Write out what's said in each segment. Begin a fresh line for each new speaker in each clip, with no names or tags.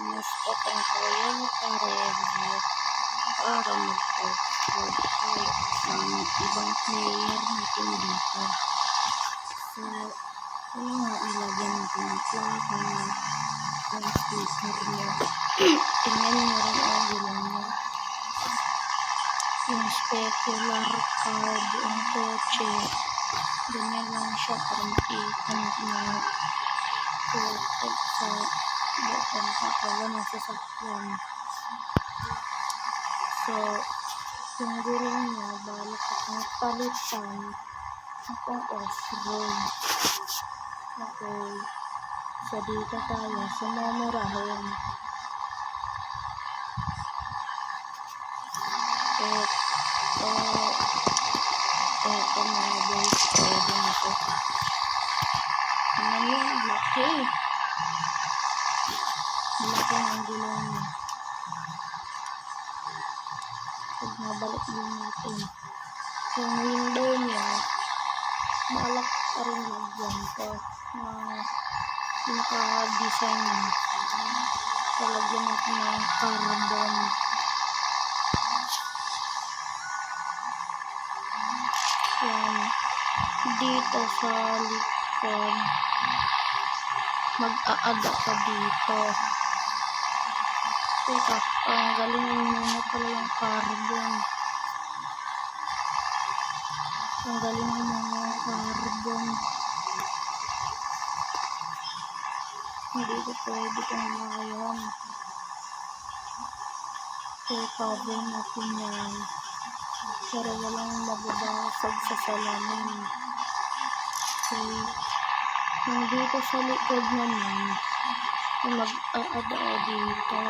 mas patangkayan pareho para mag-upload sa ibang player natin dito. So, yun nga, ilagyan natin ang plaka na yung speaker niya. Tingnan nyo rin ang gulong niya. Yung specular card, yung kotse. Ganyan lang siya para makita na protect sa bukang kakawa ng sasakyan. So, yung gulong niya, balik akong palitan akong off-road. Okay. So, dito tayo sa mamurahin. Eto mga guys, pwede na ito. Ano yung laki? Laki ng gulong niya. Pag nabalik din natin. Yung window niya, malak pa rin lagyan ko na naka-design niya. Talagyan natin ng carbon. Yan. Dito sa likod, mag-aada ka dito. Teka, galing muna pala yung carbon. Ang galing muna yung carbon. Hindi ko pwede kong layan. So, cover natin yan. Pero walang mababasag sa salamin. Okay. Yung dito sa likod naman, mag-aada dito.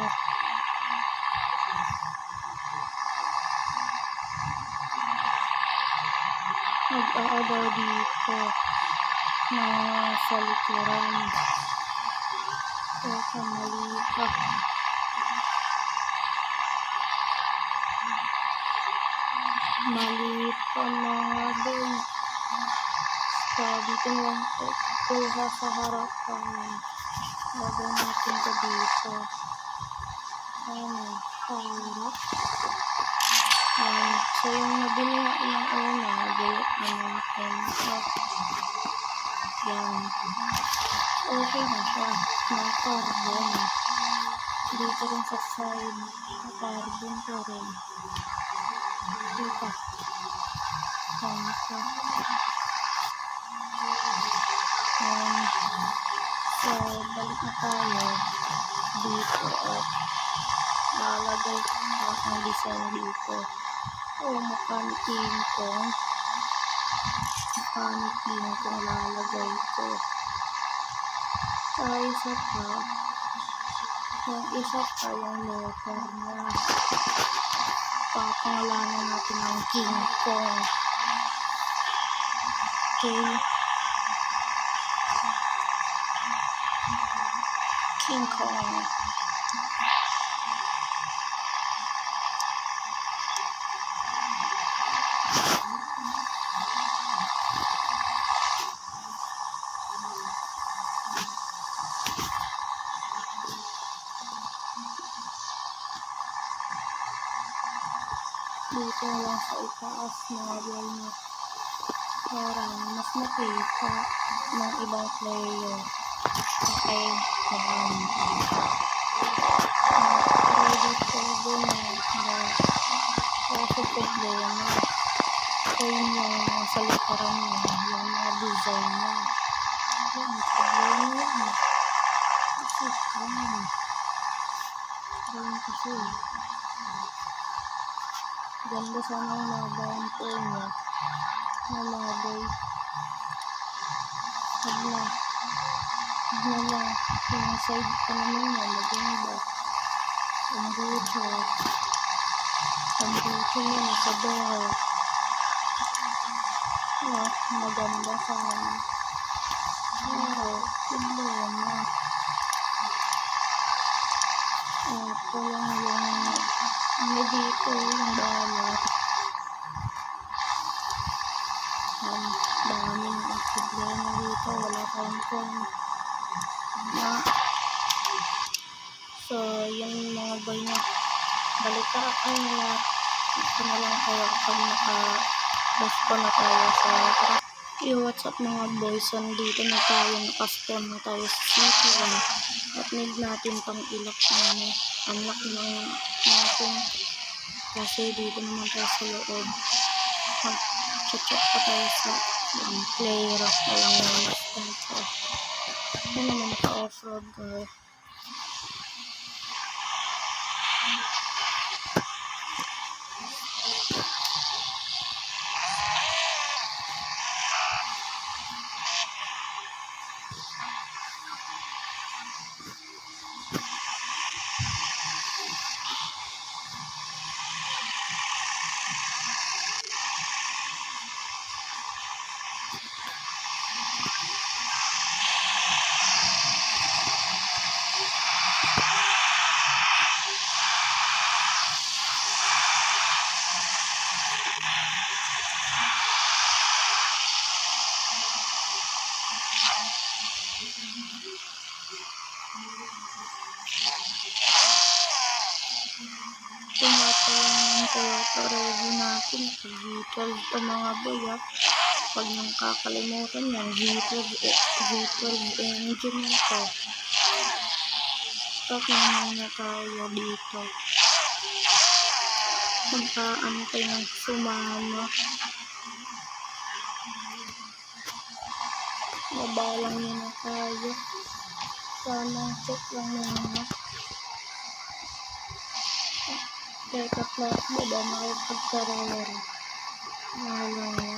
Mag-aada dito na sa likuran. Ito, mali pa. Mali pa mga doon. So, dito lang kuha sa harapan. Lagyan natin ito dito. Ayan, harap. Ayan. So, yung nabili na yung una, gulot na natin. So, yan. Okay na siya. Na carbon. Dito rin sa side, na carbon pa rin. Dito. Yan ito. So, balik na tayo dito at lalagay ang design dito. Mechanic kong lalagay ko. Isa pa, yung letter niya. Papangalanan natin ng King Kong. Okay. King Kong. Dito lang sa itaas na wall niya para mas makita ng ibang player. Okay, pwede na kaso problema so yung sa likuran niya yung mga design niya yung problema niya kasi ganda sana yung mga bumper niya na mga boy na lang yung side pa naman niya maganda ang buto niya sa door maganda sana pero problema ito lang yung dito yung dollar ang daming problema dito wala kayong phone na so So, yung mga boy na balitaan nila. Ito na lang kayo kapag naka-respawn na tayo sa what's up mga boys, nandito na tayo, naka-spawn na tayo sa City 1 at need natin pang ilak na unlock ng natin kasi dito naman tayo sa loob. Mag-check pa tayo sa player na lang yung stand ko. Ito naman naka-offroad ko. Ito nga pa yung Toyota Revo natin. V12 ito mga boy ha. Pag nang kakalimutan yan, V12 engine ito. Stop na muna tayo dito. Magkaantay ng sumama. Mabalang yun na tayo. Sana check lang muna. Teka flat mo ba makipagkarayan? Mahalang nga.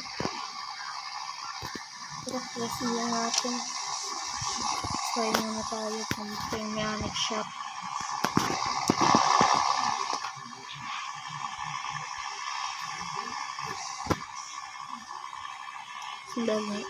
Practice nila natin. Try muna tayo kung mechanic shop. Sandali.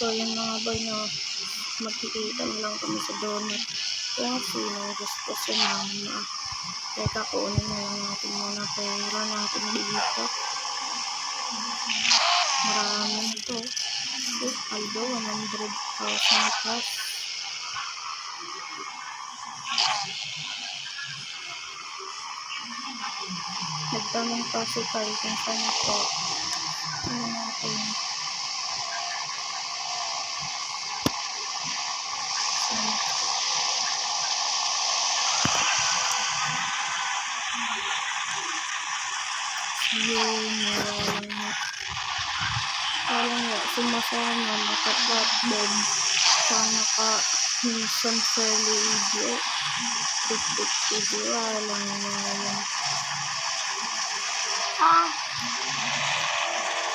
So, yung mga boy na magkikita na lang kami sa donut. Kung sino gusto sumama. Teka, kunin na lang natin muna pera natin dito. Marami ito. Aldo, 100,000 plus. Nagtanong pa si Carl kung saan ito. Ano natin? Walang nga, sumasama, naka-flatbed, sa naka-Nissan Celerio, 350, walang nga.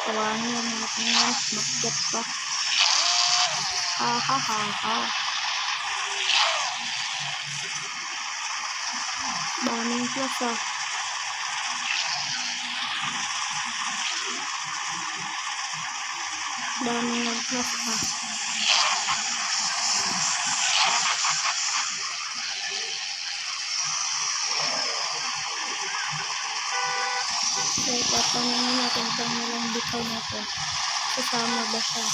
Tawanan natin nga, makyat pa. Ha. Daming plus ah. Daming nag-plus ah. So, tatanungin natin kung nilang bitaw na to. Kasama ba siya?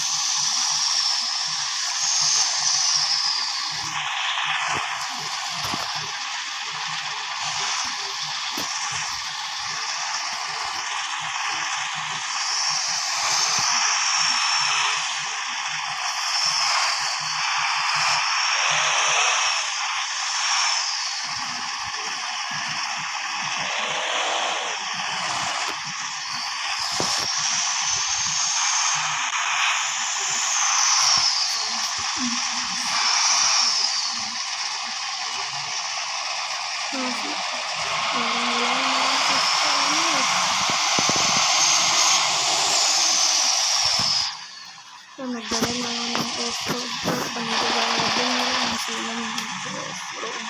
Kasi, parang wala na ako sa ano. So, nagdala na ako ng off-road ko. Panigurado na lang silang dito off-road.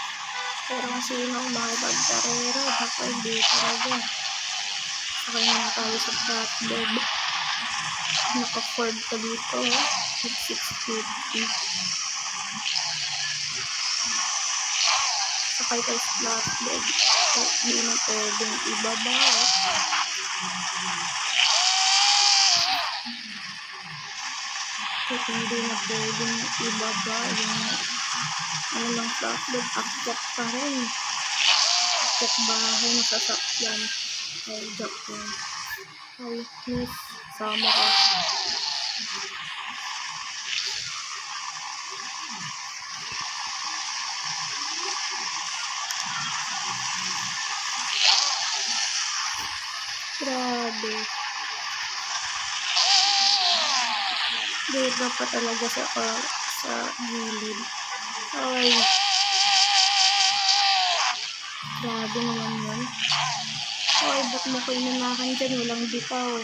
Pero kasi nung makipagkarera, baka hindi talaga. Sakay naman tayo sa flatbed. Naka-Ford ka dito, with 650. Sakay tayo sa flatbed. So, di na pwedeng ibaba. So, hindi na pwedeng ibaba yung ano lang flatbed. Akyat pa rin. Akyat bahay na sasakyan. Ay, joke yun. Ay, miss. Sama ka. Grabe. Dito pa talaga sa gilid. Ay. Grabe naman yun. Ay, ba't mo ko inanakan dyan? Walang bitaw.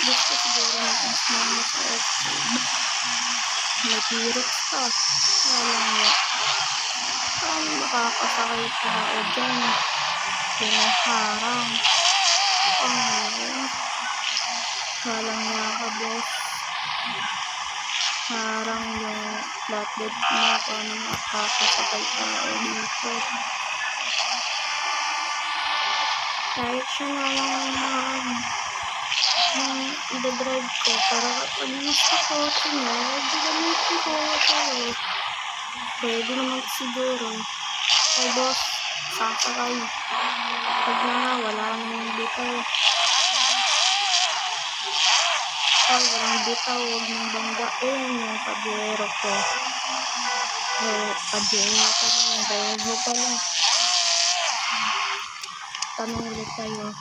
Gusto siguro natin sumama sa off-road. May T-Rex pa. Walang nga. Paano makakasakay tao dyan? Pinaharang. Walang nga ka, boss. Harang yung flatbed mo. Paano makakasakay tao dito? Kahit siya na lang i-drive ko para kapag gusto ko ito niya, gagamitin ko ito eh. Pwede naman siguro. Ay boss, sasakay. Pag na nga, wala nang bitaw. Ay, walang bitaw. Huwag nang banggain yung pajero ko. Pajero ko lang. Drive mo pala. Tanong ulit tayo.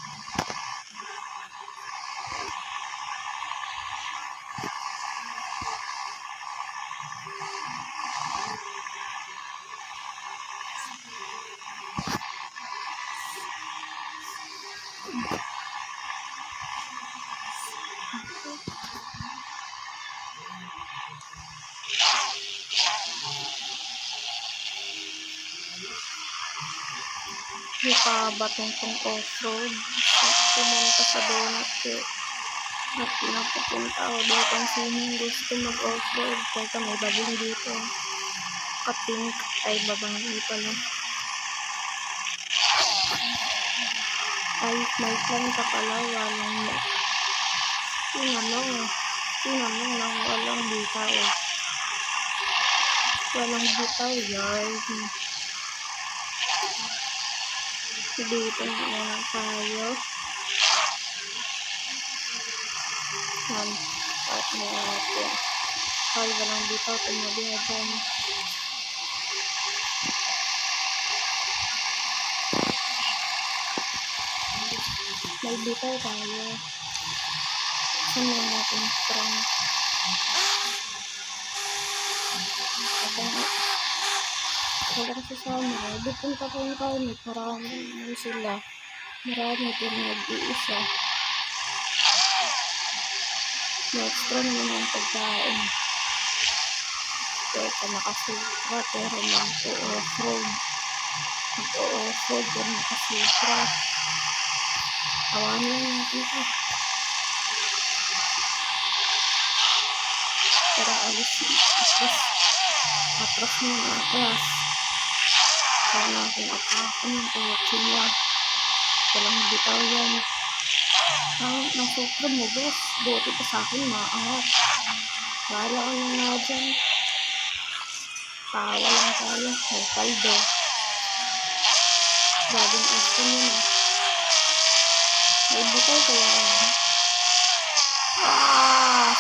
Nakabatong kong off-road. Pumunta sa donut eh. At pinapapunta ako dito ang sinong gusto mag-off-road. Kaya may babing dito. Ka-pink ay babangi pala. Ay, may plan ka pala. Walang tinanong lang walang bitaw. Walang bitaw, yard. Dito na tayo. Yan. At na natin. Ay, walang bitaw. Tumabi na dyan. May bitaw tayo. Saan na natin strong? Wala kasi sama. Pupunta ko yung kami. Marami sila. Marami din nag-iisa. Na-extra naman ang pagkain. Teka, nakasutra. Pero mag-off-road. Mag-off-road. Pero nakasutra. Awanin lang natin ito. Para alis. Atras mo na atras. Kaya natin atakan yung kotse niya. Walang bitaw yan. Nasukra mo, boss. Buti pa sa akin, maangat. Bahala ka na nga dyan. Tawa lang tayo. May kaldo. Grabing gusto nyo na. May bitaw kaya yan.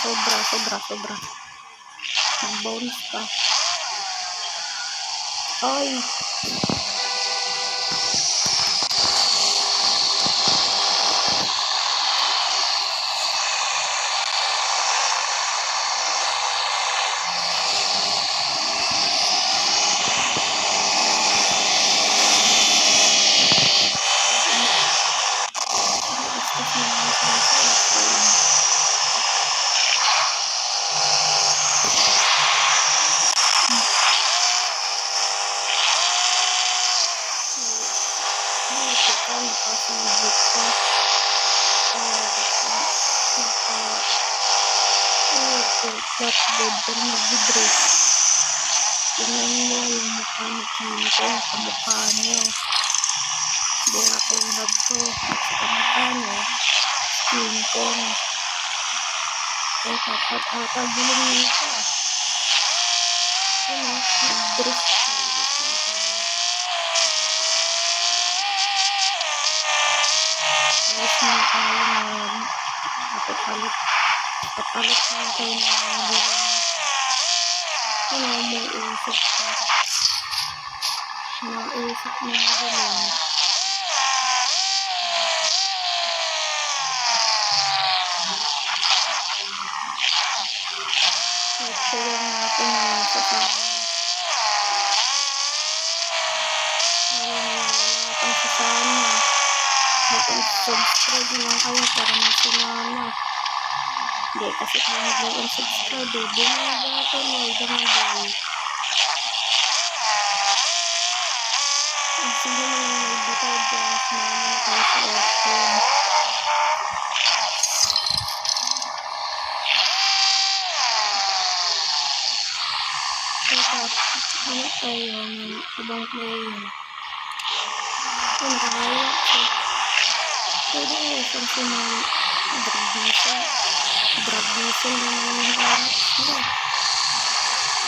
Sobra. Nag-bonus pa. Ay! ka, nakasibit ka, flatbed ka na mag-dress. Tingnan mo yung mukha ni Kinko, kamukha niyo. Hindi nga tulad ko, kamukha niyo, Kinko. Eh, tatagulong niyo ka. Ano, mag-dress ka. Alis na tayo na kapalit na tayo ng bilang mauusap ka. Mauusap na bilang. Ito lang natin yung sasama. Wala kang sasama. Mag-subscribe lang kayo para masulana. Hindi kasi kung mag-subscribe, bumagato mo, dumagay. Ang sino naman may bitaw dyan, mama na kayo sa open. Teka, hanap tayo ng ibang player. Ito, nakakaya ko. Pwede ko isang sinang drug diesel naman yung highlights nila.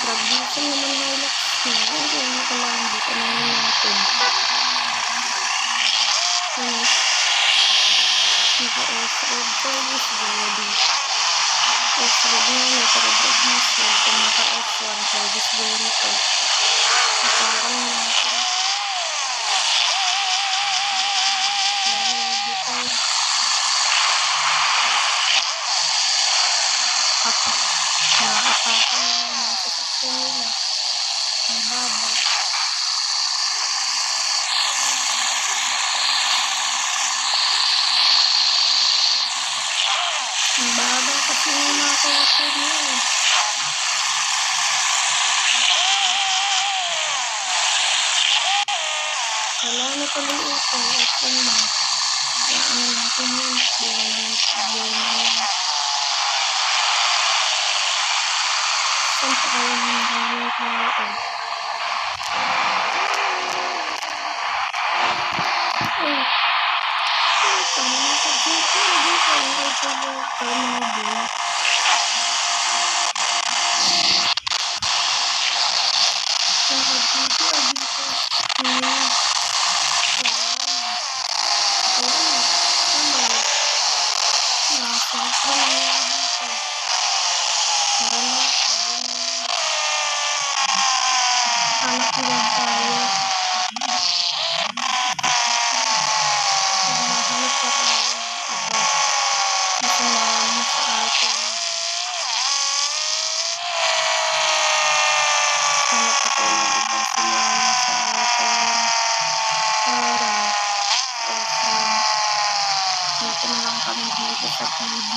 Drug diesel naman highlights nila. Hindi yung nakalaan dito naman natin. Naka-off-road service ready. Off-road nga na para drug diesel. Kung naka-F1 service ready ko. Nakakal natin. Nakakapakan na yung sasakyan nila. Ang baba. Ang baba kasi yung mga kawakad nila. Wala na tuloy ito. Ito na. Ano natin yun. Di naman problema yun. Saan pa kayo maraming tao? Kami nakadito. Hindi kayo ito kami din. Nakadito. Hanap lang tayo. Hanap pa tayo ng iba. Masama sa atin. Hanap pa tayo ng iba. Sumama sa atin. Para dito na lang kami dito sa TV.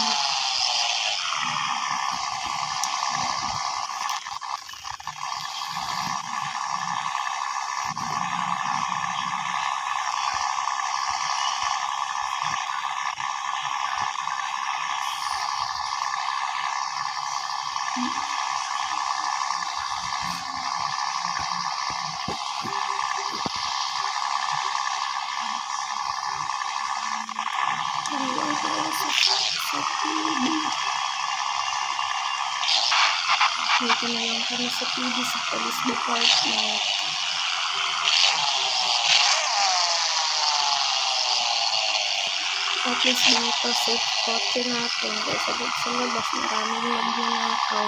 Dito na lang kami sa TV sa police department. At least dito safe kotse natin. Kaysa dito sa labas maraming magnanakaw.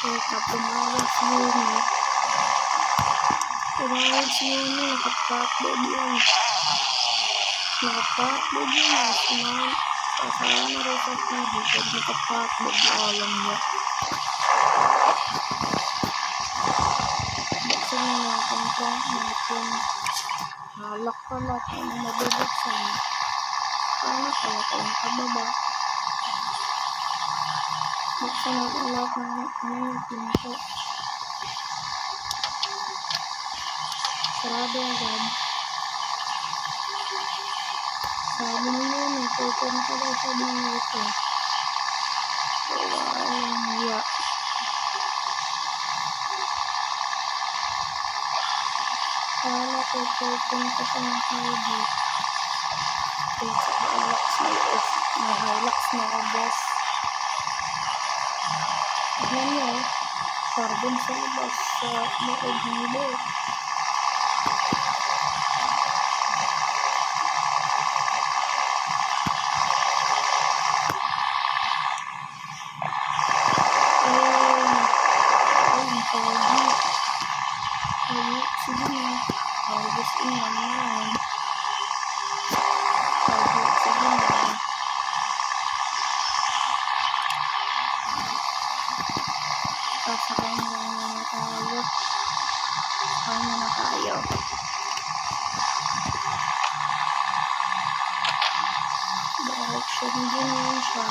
Kaya pumawas unit. Pumawas unit. Nakapatload yun. Nakapatload yun. Kasama rin sa TV. Pag nakapatload alam niya. Buksan na natin ito. Halak pala tayo na mabubuksan. Paano pala tayo nakababa? Buksan natin lahat ng pinto. Sarado agad. Sabi mo yun eh, pupunta daw siya dito. Walang hiya. Kala ko pupunta siya ng TV. Sa Hilux may Hilux na boss. Tignan niyo eh. Carbon sa labas sa loob nilo. Sige na. Harvest in naman. Sige na. Sasakay na tayo. Sasakay na tayo. Direction din yun siya.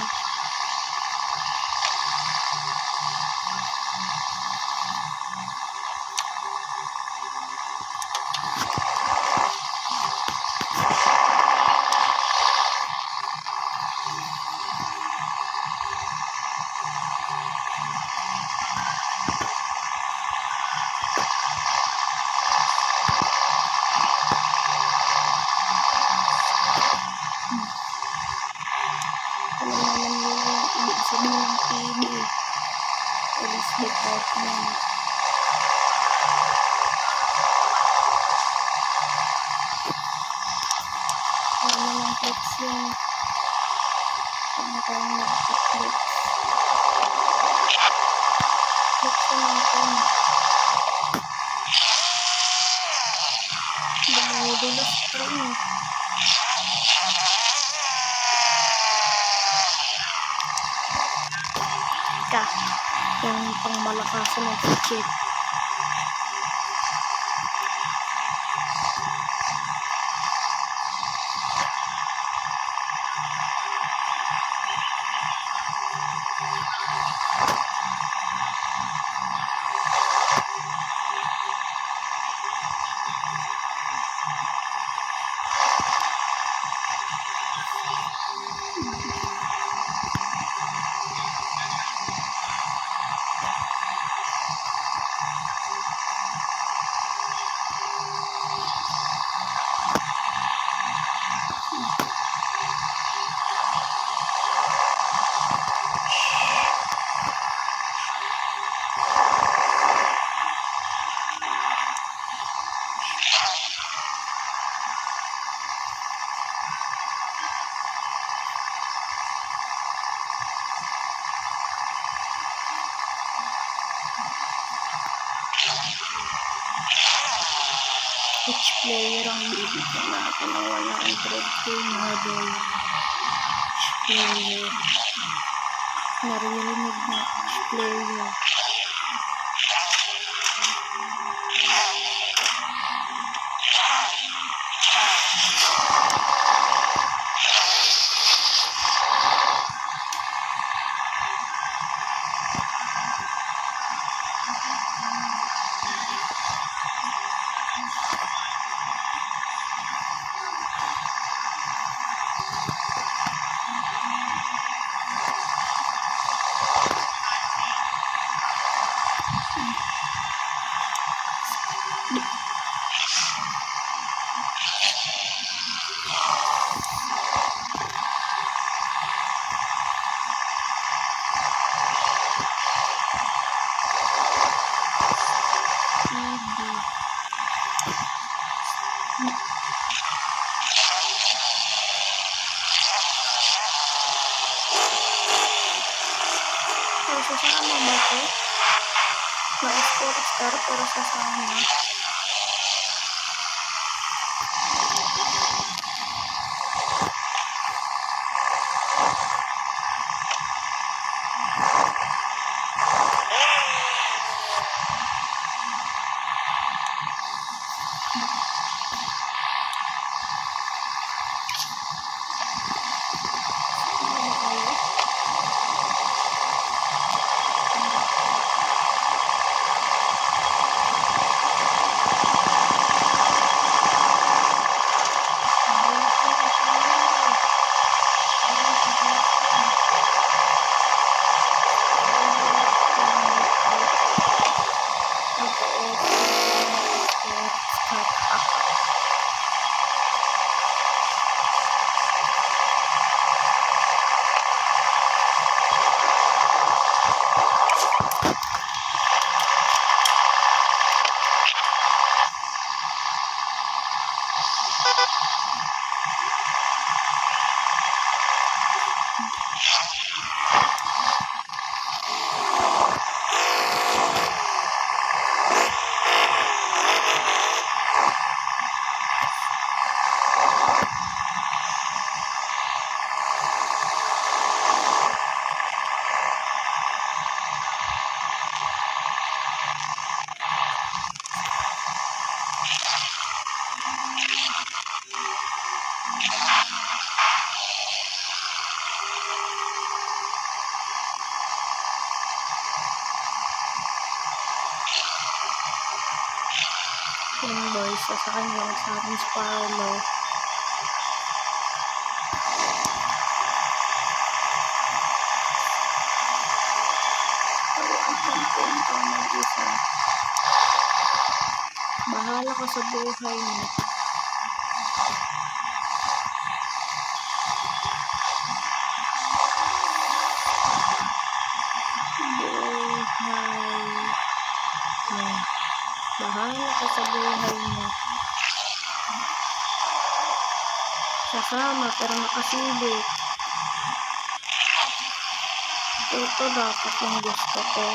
Ano naman yung ibig sabihin ng TV? Police Department. Ano ng flex yun? Huwag na tayong nag-flex. Flex yun natin. Dumudulas pa rin. Yung pang malakasan ng chip. Each player ang bibigyan natin ng 100k model. Each player. Naririnig na each player. Sasama mo ko? Na-sports car pero sasama. Yan boys, sasakay lang sa akin sa parlor. Bahala ka sa buhay mo. Bahala ka sa buhay mo. Sasama pero nakasilip. Ito dapat yung gusto ko.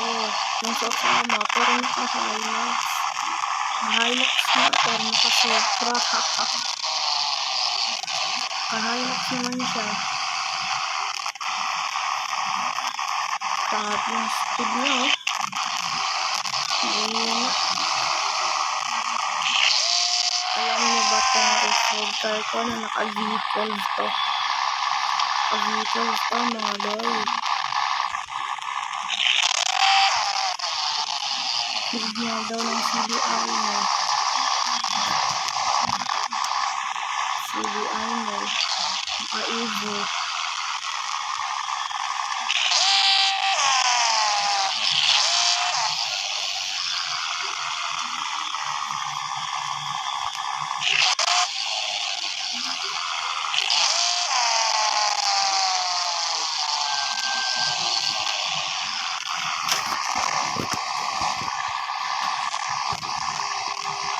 Yung sasama pero naka-Hilux. Hilux na pero naka-Supra. Naka-Hilux naman siya. Kahit yung speed niya alam niyo ba itong off-road car ko na naka-V12 to? Naka-V12 to mga boy. Bigyan daw ng CDI mo. CDI mo. Naka-Evo.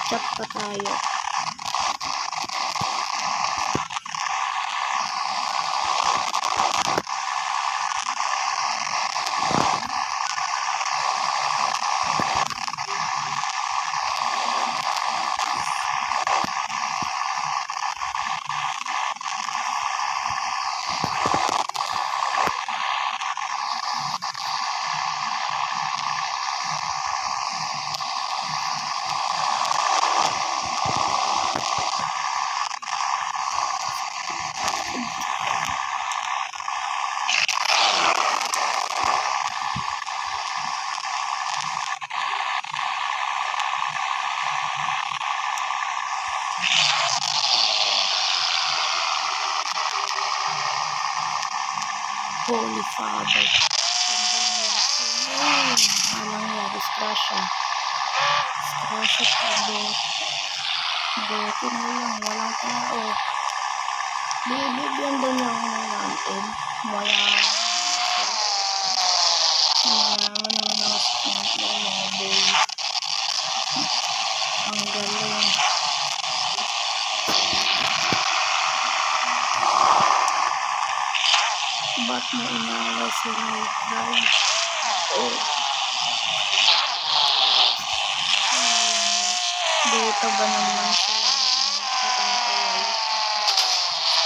Chat pa tayo. Holy Father. Alang niya, discretion. Discretion pa buti na lang, walang tao. Bibigyan doon niya ako ng natin. Mayaman ang nakasakit ng mga boy. Ang galing. Ba't mo inaway si Ray? Oh. Dito ba naman sila nagkakaaway?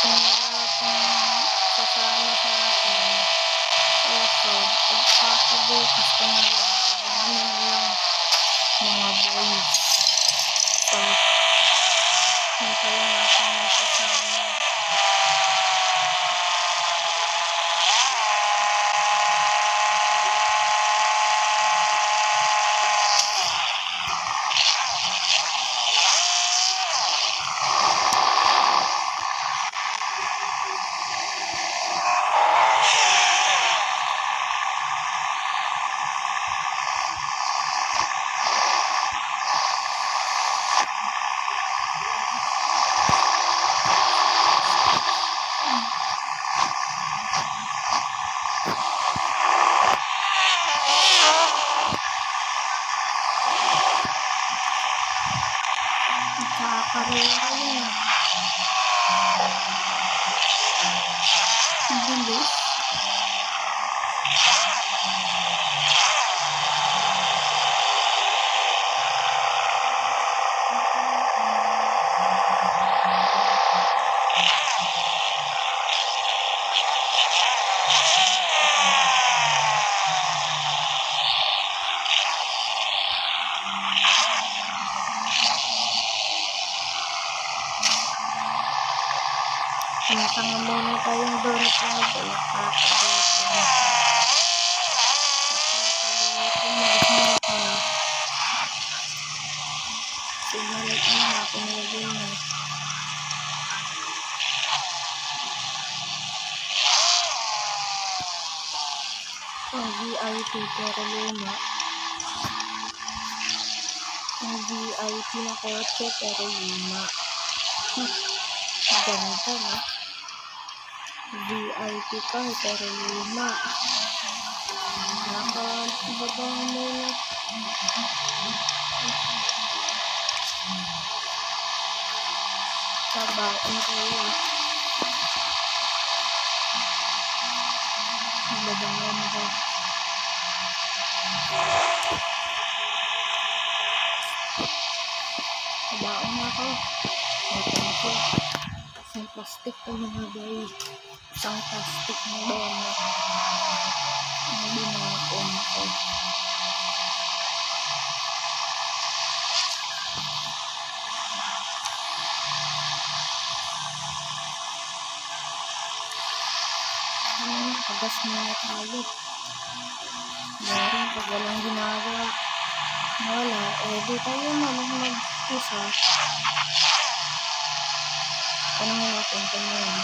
Kung wala kang kasama sa akin, pagpapabukas ko na lang, ano na lang, mga boys. Hintayin natin na kasama. Nagkakaroon yun. Bilis. Punta nga muna tayong donut na doon. Kakagawa ko. Sinalik na ako nilagay na. Ang VIP pero luma. Ang VIP na kotse pero luma. Ganda na. VIP car pero luma. Nakababa muna. Tabaon kayo. Babangan ko. Tabaon ako. Open ko. Isang plastic ko mga bay. Isang plastic na donut. Hindi na ako. Pagas muna tayo. Meron pag walang ginagawa. Wala. Di tayo nalang mag-isa. Tanongin natin ito ngayon.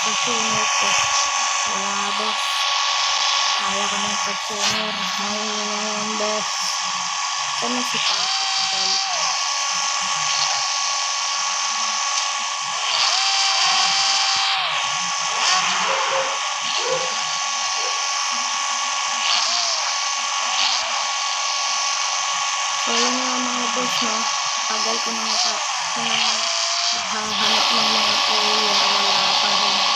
Pag-tuner ko. Wala, boss. Kaya ko ng pag-tuner. Kaya ko na yung boss. Sana si Papa Dal. So yun nga mga boss, no? Tagal ko na naghahanap ng mga player. Wala pa rin.